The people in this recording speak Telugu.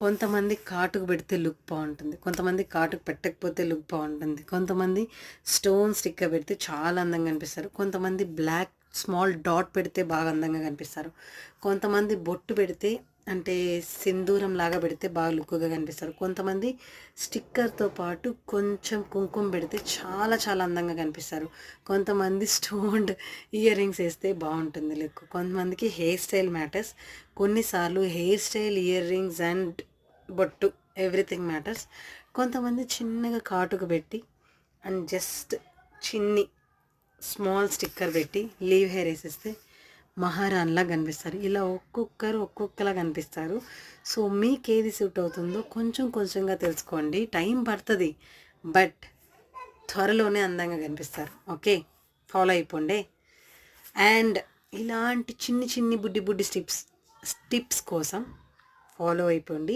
కొంతమంది కాటుకు పెడితే లుక్ బాగుంటుంది, కొంతమంది కాటుకు పెట్టకపోతే లుక్ బాగుంటుంది, కొంతమంది స్టోన్ స్టిక్కర్ పెడితే చాలా అందంగా కనిపిస్తారు, కొంతమంది బ్లాక్ స్మాల్ డాట్ పెడితే బాగా అందంగా కనిపిస్తారు, కొంతమంది బొట్టు పెడితే అంటే సింధూరం లాగా పెడితే బాగా లుక్గా కనిపిస్తారు, కొంతమంది స్టిక్కర్తో పాటు కొంచెం కుంకుమ పెడితే చాలా చాలా అందంగా కనిపిస్తారు, కొంతమంది స్టోన్డ్ ఇయర్ రింగ్స్ వేస్తే బాగుంటుంది లుక్, కొంతమందికి హెయిర్ స్టైల్ మ్యాటర్స్. కొన్నిసార్లు hair style, ear rings and బొట్టు ఎవ్రీథింగ్ మ్యాటర్స్. కొంతమంది చిన్నగా కాటుకు పెట్టి అండ్ జస్ట్ చిన్ని స్మాల్ స్టిక్కర్ పెట్టి లీవ్ హెయిర్ వేసేస్తే మహారాణిలా కనిపిస్తారు. ఇలా ఒక్కొక్కరు ఒక్కొక్కలా కనిపిస్తారు. సో మీకు ఏది సూట్ అవుతుందో కొంచెం కొంచెంగా తెలుసుకోండి, టైం పడుతుంది, బట్ త్వరలోనే అందంగా కనిపిస్తారు. ఓకే, ఫాలో అయిపోండి. అండ్ ఇలాంటి చిన్ని చిన్ని బుడ్డి బుడ్డి టిప్స్ కోసం ఫాలో అయిపోండి.